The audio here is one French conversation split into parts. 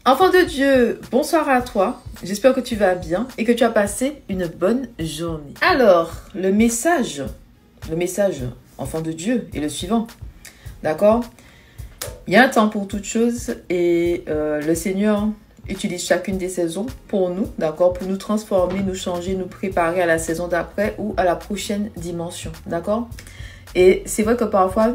Enfant de Dieu, bonsoir à toi. J'espère que tu vas bien et que tu as passé une bonne journée. Alors, le message, enfant de Dieu, est le suivant. D'accord? Il y a un temps pour toute chose et le Seigneur utilise chacune des saisons pour nous, d'accord? Pour nous transformer, nous changer, nous préparer à la saison d'après ou à la prochaine dimension, d'accord? Et c'est vrai que parfois,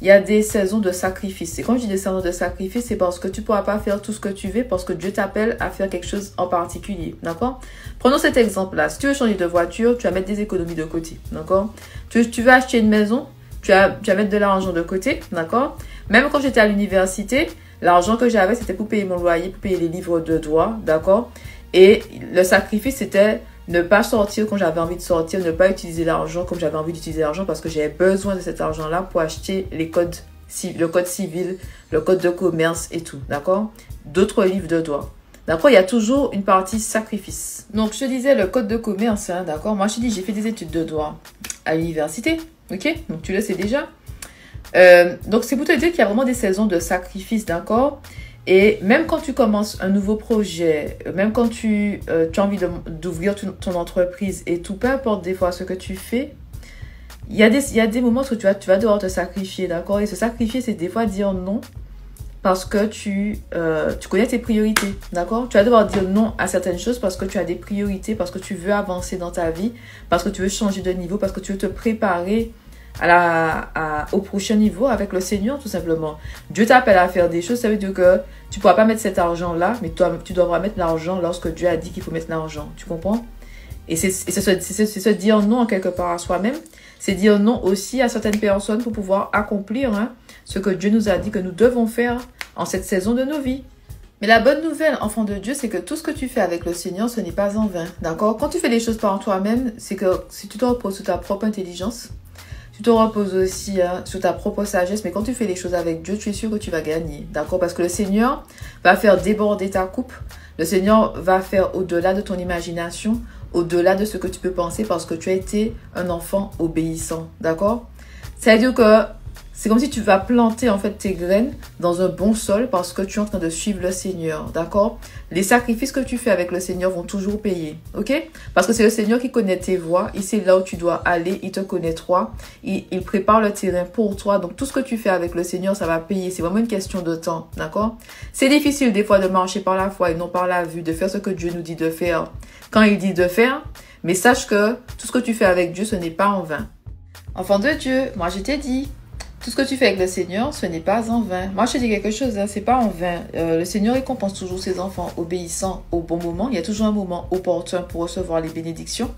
il y a des saisons de sacrifice. Et quand je dis des saisons de sacrifice, c'est parce que tu ne pourras pas faire tout ce que tu veux parce que Dieu t'appelle à faire quelque chose en particulier. D'accord? Prenons cet exemple-là. Si tu veux changer de voiture, tu vas mettre des économies de côté. D'accord? Tu veux acheter une maison, tu vas mettre de l'argent de côté. D'accord? Même quand j'étais à l'université, l'argent que j'avais, c'était pour payer mon loyer, pour payer les livres de droit. D'accord? Et le sacrifice, c'était ne pas sortir quand j'avais envie de sortir, ne pas utiliser l'argent comme j'avais envie d'utiliser l'argent parce que j'avais besoin de cet argent-là pour acheter le code civil, le code de commerce et tout, d'accord? D'autres livres de droit. D'accord? Il y a toujours une partie sacrifice. Donc, je te disais le code de commerce, hein, d'accord? Moi, je te dis, j'ai fait des études de droit à l'université, ok? Donc, tu le sais déjà. Donc, c'est pour te dire qu'il y a vraiment des saisons de sacrifice, d'accord? Et même quand tu commences un nouveau projet, même quand tu as envie d'ouvrir ton entreprise et tout, peu importe des fois ce que tu fais, il y a des moments où tu vas devoir te sacrifier, d'accord? Et se sacrifier, c'est des fois dire non parce que tu connais tes priorités, d'accord? Tu vas devoir dire non à certaines choses parce que tu as des priorités, parce que tu veux avancer dans ta vie, parce que tu veux changer de niveau, parce que tu veux te préparer au prochain niveau avec le Seigneur, tout simplement. Dieu t'appelle à faire des choses, ça veut dire que tu ne pourras pas mettre cet argent-là, mais tu devras mettre l'argent lorsque Dieu a dit qu'il faut mettre l'argent. Tu comprends? Et c'est se dire non en quelque part à soi-même. C'est dire non aussi à certaines personnes pour pouvoir accomplir ce que Dieu nous a dit que nous devons faire en cette saison de nos vies. Mais la bonne nouvelle, enfant de Dieu, c'est que tout ce que tu fais avec le Seigneur, ce n'est pas en vain. D'accord? Quand tu fais les choses par toi-même, c'est que si tu te reposes sur ta propre intelligence, tu te reposes aussi sur ta propre sagesse, mais quand tu fais les choses avec Dieu, tu es sûr que tu vas gagner, d'accord? Parce que le Seigneur va faire déborder ta coupe. Le Seigneur va faire au-delà de ton imagination, au-delà de ce que tu peux penser parce que tu as été un enfant obéissant, d'accord? C'est-à-dire que c'est comme si tu vas planter en fait tes graines dans un bon sol parce que tu es en train de suivre le Seigneur, d'accord? Les sacrifices que tu fais avec le Seigneur vont toujours payer, ok? Parce que c'est le Seigneur qui connaît tes voies, il sait là où tu dois aller, il te connaît toi, il prépare le terrain pour toi. Donc tout ce que tu fais avec le Seigneur, ça va payer, c'est vraiment une question de temps, d'accord? C'est difficile des fois de marcher par la foi et non par la vue, de faire ce que Dieu nous dit de faire quand il dit de faire, mais sache que tout ce que tu fais avec Dieu, ce n'est pas en vain. Enfant de Dieu, moi je t'ai dit, tout ce que tu fais avec le Seigneur, ce n'est pas en vain. Moi, je te dis quelque chose, c'est pas en vain. Le Seigneur récompense toujours ses enfants obéissants au bon moment. Il y a toujours un moment opportun pour recevoir les bénédictions.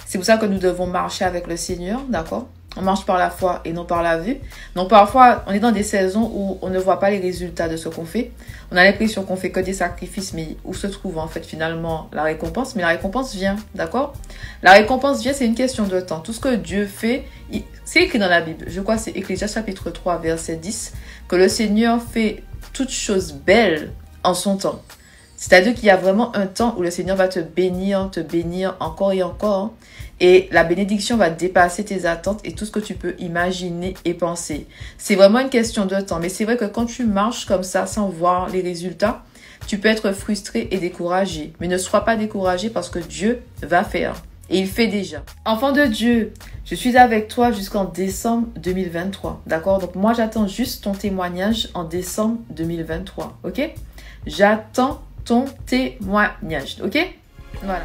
C'est pour ça que nous devons marcher avec le Seigneur, d'accord? On marche par la foi et non par la vue. Donc parfois, on est dans des saisons où on ne voit pas les résultats de ce qu'on fait. On a l'impression qu'on fait que des sacrifices, mais où se trouve en fait finalement la récompense? Mais la récompense vient, d'accord? La récompense vient, c'est une question de temps. Tout ce que Dieu fait, c'est écrit dans la Bible. Je crois que c'est Ecclésiaste chapitre 3, verset 10, que le Seigneur fait toutes choses belles en son temps. C'est-à-dire qu'il y a vraiment un temps où le Seigneur va te bénir encore et encore. Et la bénédiction va dépasser tes attentes et tout ce que tu peux imaginer et penser. C'est vraiment une question de temps. Mais c'est vrai que quand tu marches comme ça sans voir les résultats, tu peux être frustré et découragé. Mais ne sois pas découragé parce que Dieu va faire. Et il fait déjà. Enfant de Dieu, je suis avec toi jusqu'en décembre 2023. D'accord? Donc moi, j'attends juste ton témoignage en décembre 2023. Ok? J'attends ton témoignage. Ok? Voilà.